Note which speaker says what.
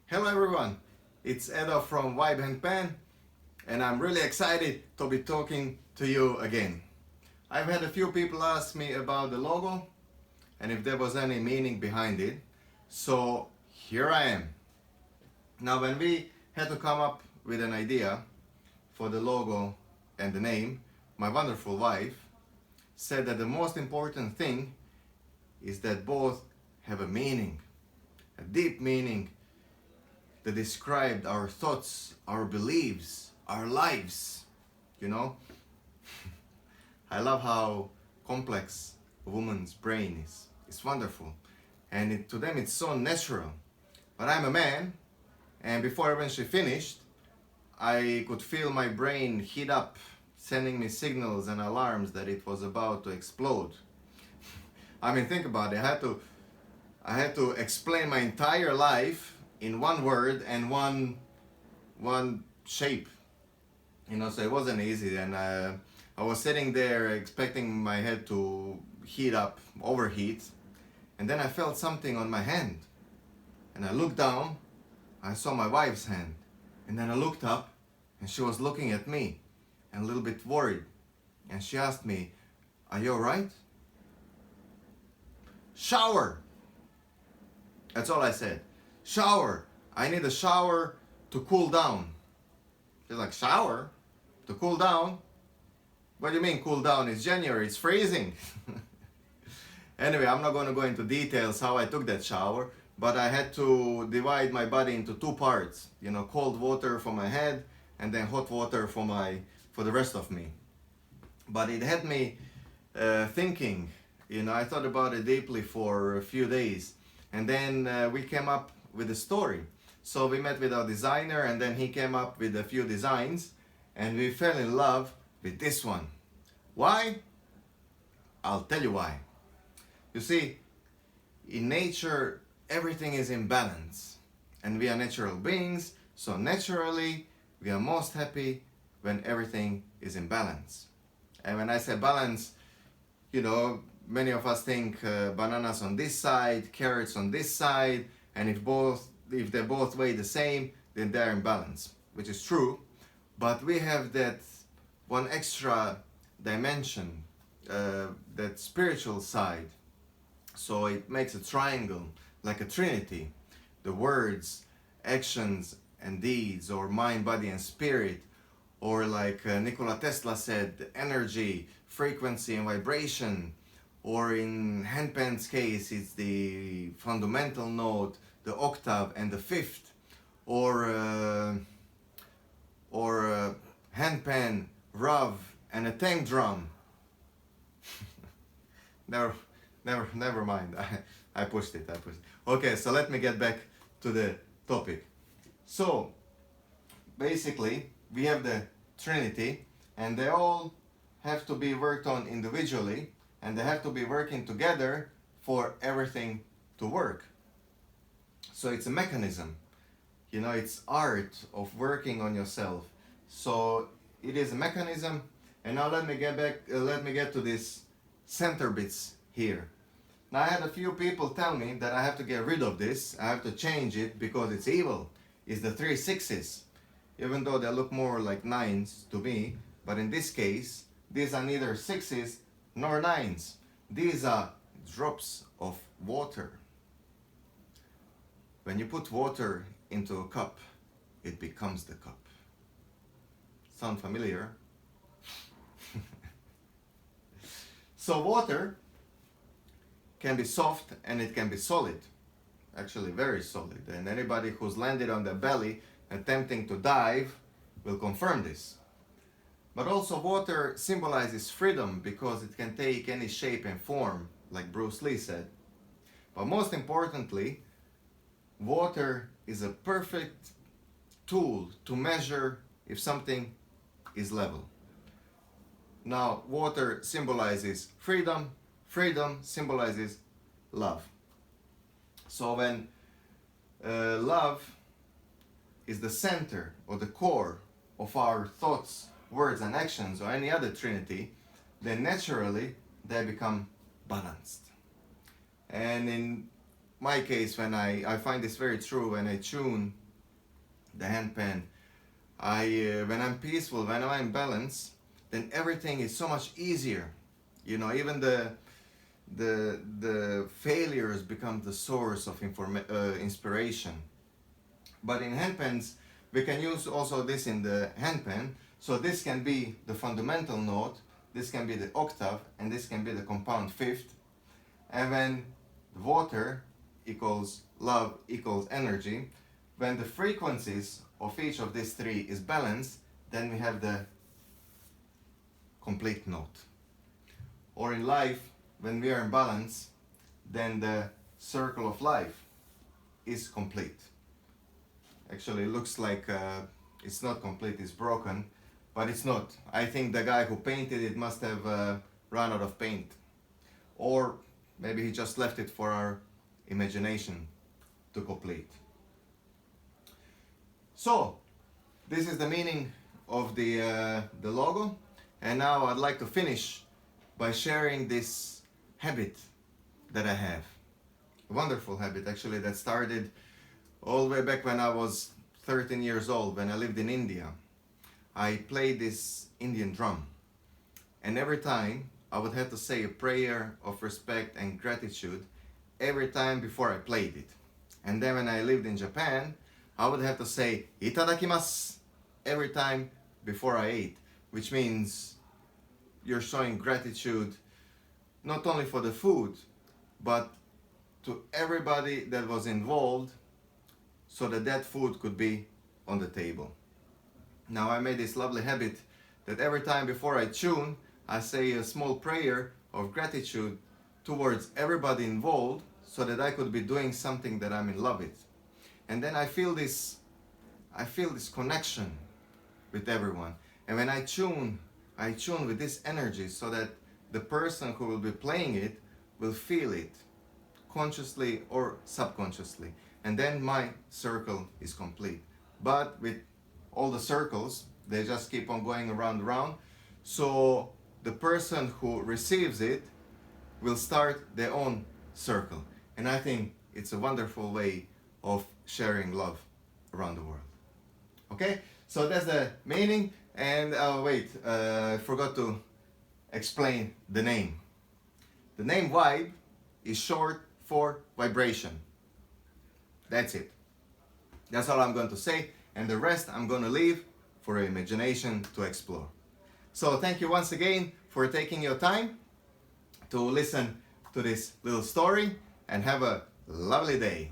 Speaker 1: Hello everyone, it's Edo from VIBE Handpan and I'm really excited to be talking to you again. I've had a few people ask me about the logo and if there was any meaning behind it. So here I am. Now when we had to come up with an idea for the logo and the name, my wonderful wife said that the most important thing is that both have a meaning, a deep meaning that described our thoughts, our beliefs, our lives, you know? I love how complex a woman's brain is. It's wonderful. And to them it's so natural. But I'm a man, and before when she finished, I could feel my brain heat up, sending me signals and alarms that it was about to explode. I mean, think about it. I had to explain my entire life in one word and one shape, so it wasn't easy. And I was sitting there expecting my head to heat up, overheat, and then I felt something on my hand, and I looked down. I saw my wife's hand, and then I looked up and she was looking at me and a little bit worried, and she asked me, "Are you all right?" Shower. That's all I said. Shower. I need a shower to cool down. She's like, shower? To cool down? What do you mean cool down? It's January, it's freezing. Anyway, I'm not going to go into details how I took that shower, but I had to divide my body into two parts. Cold water for my head and then hot water for the rest of me. But it had me thinking. I thought about it deeply for a few days. And then we came up with a story. So we met with our designer and then he came up with a few designs and we fell in love with this one. Why? I'll tell you why. You see, in nature, everything is in balance. And we are natural beings, so naturally, we are most happy when everything is in balance. And when I say balance, many of us think bananas on this side, carrots on this side, and if they both weigh the same, then they're in balance, which is true. But we have that one extra dimension, that spiritual side. So it makes a triangle, like a trinity. The words, actions, and deeds, or mind, body, and spirit, or like Nikola Tesla said, the energy, frequency, and vibration. Or in handpan's case, it's the fundamental note, the octave, and the fifth. Or handpan, rav, and a tank drum. Never mind. I pushed it. Okay, so let me get back to the topic. So basically, we have the Trinity, and they all have to be worked on individually. And they have to be working together for everything to work. So it's a mechanism. It's art of working on yourself. So it is a mechanism. And now let me get to these center bits here. Now I had a few people tell me that I have to get rid of this. I have to change it because it's evil. It's the 3 6s. Even though they look more like 9s to me. But in this case, these are neither 6s nor 9s. These are drops of water. When you put water into a cup, it becomes the cup. Sound familiar? So water can be soft and it can be solid. Actually very solid. And anybody who's landed on their belly attempting to dive will confirm this. But also water symbolizes freedom because it can take any shape and form, like Bruce Lee said. But most importantly, water is a perfect tool to measure if something is level. Now, water symbolizes freedom, freedom symbolizes love. So when love is the center or the core of our thoughts, words and actions, or any other trinity, then naturally they become balanced. And in my case, when I find this very true, when I tune the handpan, when I'm peaceful, when I'm in balance, then everything is so much easier. You know, even the failures become the source of inspiration. But in handpans, we can use also this in the handpan. So this can be the fundamental note, this can be the octave, and this can be the compound fifth. And when water equals love equals energy, when the frequencies of each of these three is balanced, then we have the complete note. Or in life, when we are in balance, then the circle of life is complete. Actually, it looks like it's not complete, it's broken, but it's not. I think the guy who painted it must have run out of paint. Or maybe he just left it for our imagination to complete. So, this is the meaning of the logo. And now I'd like to finish by sharing this habit that I have. A wonderful habit, actually, that started all the way back when I was 13 years old, when I lived in India. I played this Indian drum. And every time I would have to say a prayer of respect and gratitude every time before I played it. And then when I lived in Japan, I would have to say itadakimasu every time before I ate, which means you're showing gratitude not only for the food, but to everybody that was involved, so that that food could be on the table. Now I made this lovely habit that every time before I tune, I say a small prayer of gratitude towards everybody involved, so that I could be doing something that I'm in love with. And then I feel this connection with everyone. And when I tune with this energy, so that the person who will be playing it will feel it consciously or subconsciously. And then my circle is complete. But with all the circles, they just keep on going around. So the person who receives it will start their own circle. And I think it's a wonderful way of sharing love around the world. Okay, so that's the meaning. And I forgot to explain the name. The name VIBE is short for vibration. That's it. That's all I'm going to say, and the rest I'm going to leave for your imagination to explore. So thank you once again for taking your time to listen to this little story, and have a lovely day.